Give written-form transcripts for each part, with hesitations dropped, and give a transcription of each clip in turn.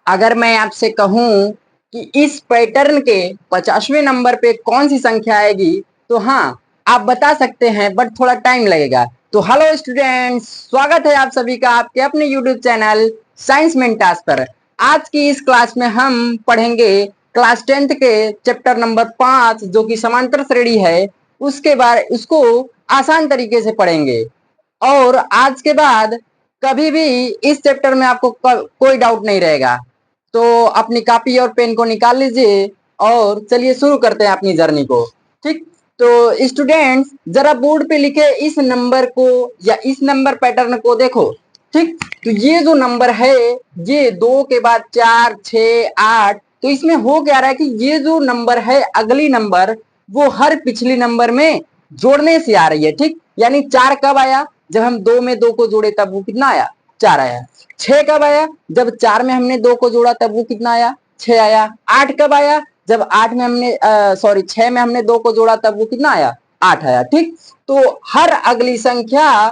अगर मैं आपसे कहूं कि इस पैटर्न के 50वें नंबर पे कौन सी संख्या आएगी, तो हाँ आप बता सकते हैं, बट थोड़ा टाइम लगेगा। तो हेलो स्टूडेंट्स, स्वागत है आप सभी का आपके अपने यूट्यूब चैनल साइंस मेंटास पर। आज की इस क्लास में हम पढ़ेंगे क्लास 10th के चैप्टर नंबर 5 जो कि समांतर श्रेणी है, उसके बारे उसको आसान तरीके से पढ़ेंगे। और आज के बाद कभी भी इस चैप्टर में आपको कोई डाउट नहीं रहेगा। तो अपनी कॉपी और पेन को निकाल लीजिए और चलिए शुरू करते हैं अपनी जर्नी को। ठीक, तो स्टूडेंट्स जरा बोर्ड पे लिखे इस नंबर को या इस नंबर पैटर्न को देखो। ठीक, तो ये जो नंबर है ये 2 के बाद 4, 6, 8, तो इसमें हो क्या रहा है कि ये जो नंबर है अगली नंबर वो हर पिछली नंबर में जोड़ने से आ रही है। ठीक, यानी 4 कब आया, जब हम 2 में 2 को जोड़े तब वो कितना आया, 4 आया। 6 कब आया, जब 4 में हमने 2 को जोड़ा तब वो कितना आया, 6 आया। 8 कब आया, जब 8 में हमने 6 में हमने 2 को जोड़ा तब वो कितना आया, 8 आया। ठीक, तो हर अगली संख्या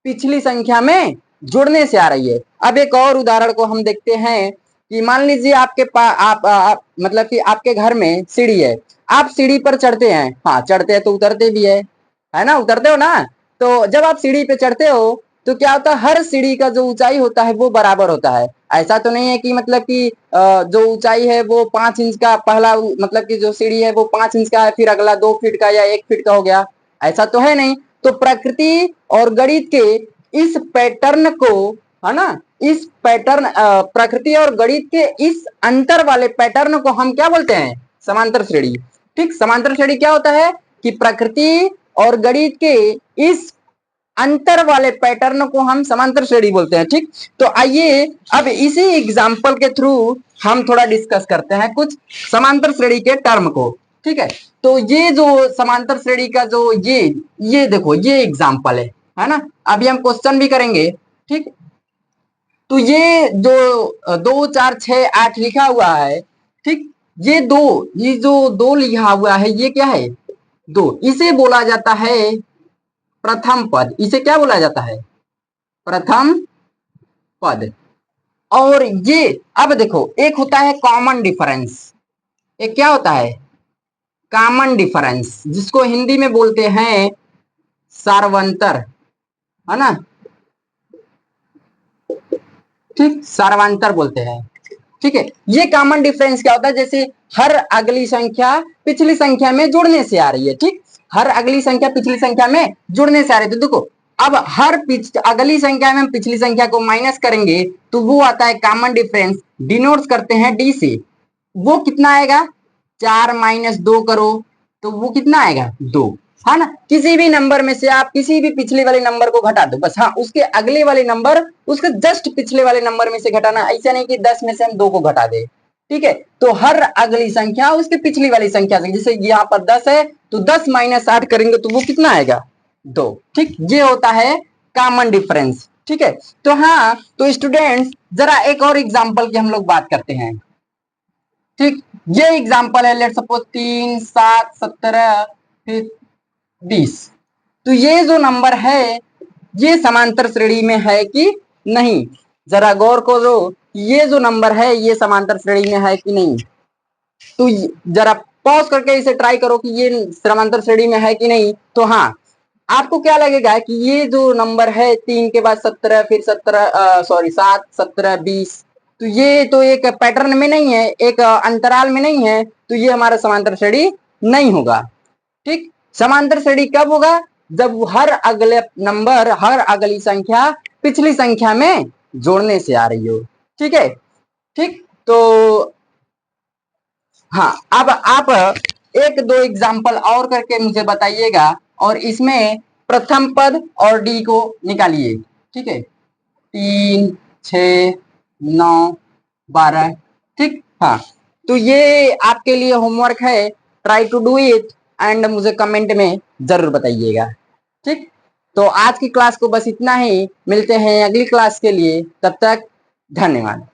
पिछली संख्या में जुड़ने से आ रही है। अब एक और उदाहरण को हम देखते हैं कि मान लीजिए आपके पास मतलब कि आपके घर में सीढ़ी है, आप सीढ़ी पर चढ़ते हैं, हाँ चढ़ते हैं तो उतरते भी है ना, उतरते हो ना। तो जब आप सीढ़ी पे चढ़ते हो तो क्या होता है, हर सीढ़ी का जो ऊंचाई होता है वो बराबर होता है। ऐसा तो नहीं है कि मतलब कि जो ऊंचाई है वो 5 इंच का, पहला मतलब कि जो सीढ़ी है वो 5 इंच का है, फिर अगला 2 फीट का या 1 फीट का हो गया, ऐसा तो है नहीं। तो प्रकृति और गणित के इस पैटर्न को, है ना, इस पैटर्न प्रकृति और गणित के इस अंतर वाले पैटर्न को हम क्या बोलते हैं, समांतर श्रेणी। ठीक, समांतर श्रेणी क्या होता है कि प्रकृति और गणित के इस अंतर वाले पैटर्न को हम समांतर श्रेणी बोलते हैं। ठीक, तो आइए अब इसी एग्जांपल के थ्रू हम थोड़ा डिस्कस करते हैं कुछ समांतर श्रेणी के टर्म को। ठीक है, तो ये जो समांतर श्रेणी का जो ये देखो ये एग्जांपल है ना। अभी हम क्वेश्चन भी करेंगे। ठीक, तो ये जो 2, 4, 6, 8 लिखा हुआ है, ठीक, ये जो दो लिखा हुआ है ये क्या है, दो, इसे बोला जाता है प्रथम पद। इसे क्या बोला जाता है, प्रथम पद। और ये अब देखो एक होता है कॉमन डिफरेंस, एक क्या होता है, कॉमन डिफरेंस, जिसको हिंदी में बोलते हैं सार्वंतर, है ना। ठीक, सार्वंतर बोलते हैं। ठीक है, ये कॉमन डिफरेंस क्या होता है, जैसे हर अगली संख्या पिछली संख्या में जुड़ने से आ रही है। ठीक, हर अगली संख्या पिछली संख्या में जुड़ने से आ रही है। तो देखो अब हर अगली संख्या में हम पिछली संख्या को माइनस करेंगे तो वो आता है कॉमन डिफरेंस, डिनोट करते हैं डी से। वो कितना आएगा, 4 माइनस 2 करो तो वो कितना आएगा, 2, है ना। किसी भी नंबर में से आप किसी भी पिछले वाले नंबर को घटा दो बस, हाँ उसके अगले वाले नंबर उसके जस्ट पिछले वाले नंबर में से घटाना, ऐसा नहीं कि 10 में से हम 2 को घटा दे। ठीक है, तो हर अगली संख्या उसके पिछली वाली संख्या से, जैसे यहाँ पर 10 है तो 10 माइनस 8 करेंगे तो वो कितना आएगा, 2। ठीक, ये होता है कॉमन डिफरेंस। ठीक है, तो हाँ तो स्टूडेंट्स जरा एक और एग्जाम्पल की हम लोग बात करते हैं। ठीक, ये एग्जाम्पल है, लेट सपोज 3, 7, 17 फिर 20। तो ये जो नंबर है ये समांतर श्रेणी में है कि नहीं, जरा गौर करो, ये जो नंबर है ये समांतर श्रेणी में है कि नहीं। तो जरा पॉज करके इसे ट्राई करो कि ये समांतर श्रेणी में है कि नहीं। तो हाँ आपको क्या लगेगा कि ये जो नंबर है 3 के बाद 17 फिर 7, 17, 20, तो ये तो एक पैटर्न में नहीं है, एक अंतराल में नहीं है, तो ये हमारा समांतर श्रेणी नहीं होगा। ठीक, समांतर श्रेणी कब होगा, जब हर अगले नंबर हर अगली संख्या पिछली संख्या में जोड़ने से आ रही हो। ठीक है, ठीक, तो हाँ अब आप एक दो एग्जाम्पल और करके मुझे बताइएगा और इसमें प्रथम पद और डी को निकालिए। ठीक है, 3, 6, 9, 12। ठीक, हाँ तो ये आपके लिए होमवर्क है, try to do it and मुझे कमेंट में जरूर बताइएगा। ठीक, तो आज की क्लास को बस इतना ही, मिलते हैं अगली क्लास के लिए, तब तक धन्यवाद।